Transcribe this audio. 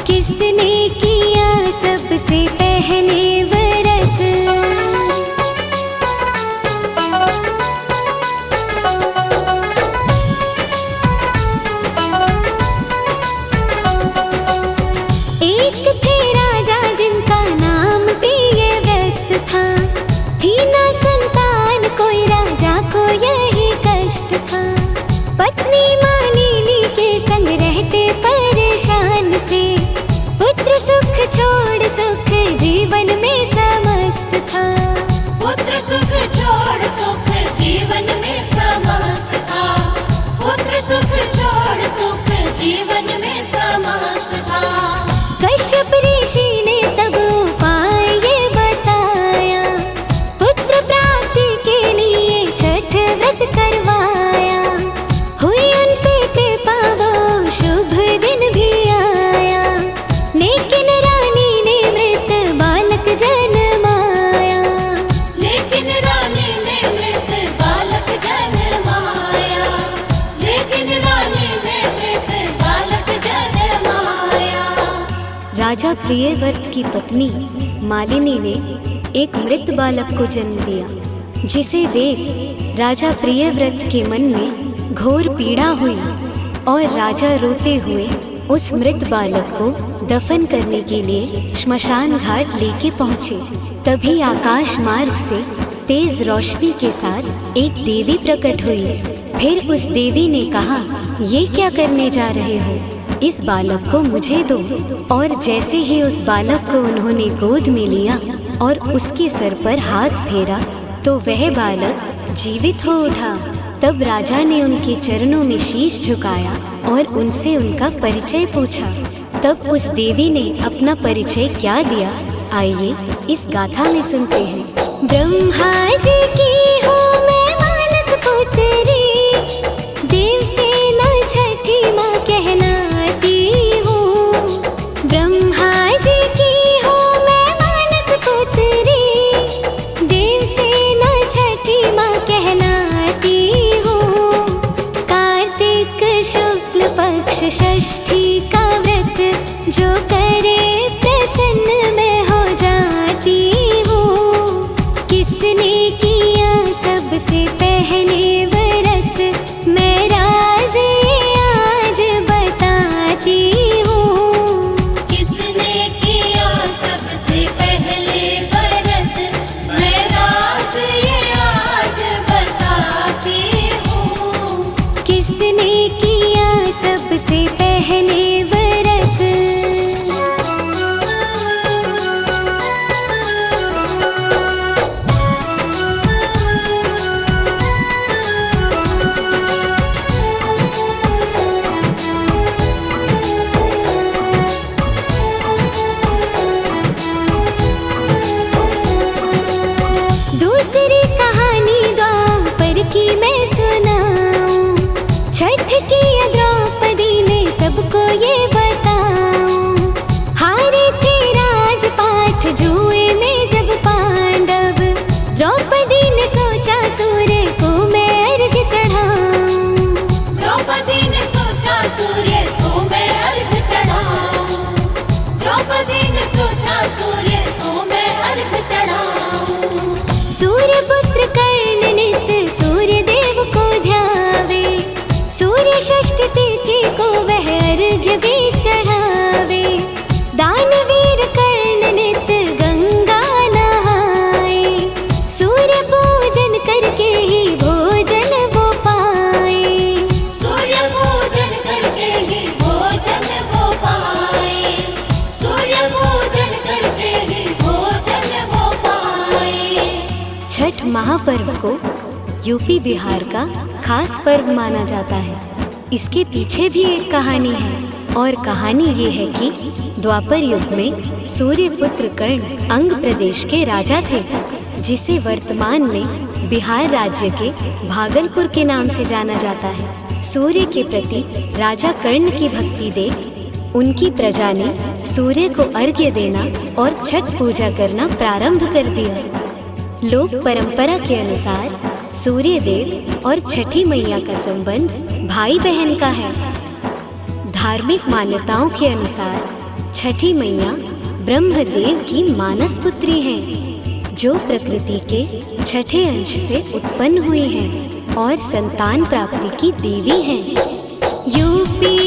किसने किया सबसे पहले व्रत। एक थे राजा जिनका नाम प्रियव्रत था, थी ना संतान कोई राजा को यही कष्ट था। पत्नी मालिनी के संग रहते परेशान से, पुत्र सुख छोड़ सुख जीवन में समस्त था। पुत्र सुख छोड़ सुख जीवन में समस्त था। पुत्र सुख छोड़ सुख जीवन में समस्त था। कश्यप ऋषि ने तब उपाय ये बताया, पुत्र प्राप्ति के लिए छठ व्रत करवाया। हुई उन पे कृपा वो शुभ दिन भी आया, लेकिन रानी ने मृत बालक जन्माया। लेकिन रानी ने मृत बालक जन्माया। लेकिन रानी ने मृत बालक जन्माया। राजा प्रियव्रत की पत्नी मालिनी ने एक मृत बालक को जन्म दिया, जिसे देख राजा प्रियव्रत के मन में घोर पीड़ा हुई और राजा रोते हुए उस मृत बालक को दफन करने के लिए श्मशान घाट लेके पहुंचे। तभी आकाश मार्ग से तेज रोशनी के साथ एक देवी प्रकट हुई। फिर उस देवी ने कहा, ये क्या करने जा रहे हो? इस बालक को मुझे दो। और जैसे ही उस बालक को उन्होंने गोद में लिया और उसके सर पर हाथ फेरा तो वह बालक जीवित हो उठा। तब राजा ने उनके चरणों में शीश झुकाया और उनसे उनका परिचय पूछा। तब उस देवी ने अपना परिचय क्या दिया, आइए इस गाथा में सुनते हैं। ब्रह्मा जी की हूँ मैं मानस पुत्री, देव से न छठी माँ कहलाती हूँ। ब्रह्मा जी की हूँ मैं मानस पुत्री, देव से न छठी माँ कहलाती हूँ। कार्तिक शुक्ल पक्ष षष्ठी का व्रत जो करे प्रसन्न मैं हो जाती हूँ। किसने किया सबसे पहले व्रत, मैं राज आज बताती हूँ। किसने किया सबसे पहले व्रत, मैं राज ये आज बताती हूँ। किसने किया सबसे पहले व्रत। दूसरी कहानी द्वापर की मैं सुनाऊं, छठ की द्रौपदी ने सबको ये बताऊं। हारे थे राजपाठ जुए में जब पांडव, द्रौपदी ने सोचा सूर्य को मैं अर्घ चढ़ाऊं। द्रौपदी ने सोचा सूर्य को मैं अर्घ चढ़ाऊं। द्रौपदी ने सोचा सूर्य को मैं अर्घ चढ़ाऊं। सूर्य पुत्र कर्ण नित्य सूर्य देव को ध्यावे, सूर्य षष्ठी तिथि को वह अर्घ्य भी चढ़ावे। दानवीर कर्ण नित्य गंगा नहाए, सूर्य पूजन करके ही भोजन वो पाए। सूर्य पूजन करके ही भोजन वो पाए। सूर्य पूजन करके ही भोजन वो पाए। छठ महापर्व को यूपी बिहार का खास पर्व माना जाता है। इसके पीछे भी एक कहानी है और कहानी ये है कि द्वापर युग में सूर्य पुत्र कर्ण अंग प्रदेश के राजा थे, जिसे वर्तमान में बिहार राज्य के भागलपुर के नाम से जाना जाता है। सूर्य के प्रति राजा कर्ण की भक्ति देख उनकी प्रजा ने सूर्य को अर्घ्य देना और छठ पूजा करना प्रारंभ कर दिया। लोक परंपरा के अनुसार सूर्य देव और छठी मैया का संबंध भाई बहन का है। धार्मिक मान्यताओं के अनुसार छठी मैया ब्रह्मदेव की मानस पुत्री हैं, जो प्रकृति के छठे अंश से उत्पन्न हुई हैं और संतान प्राप्ति की देवी हैं। यूपी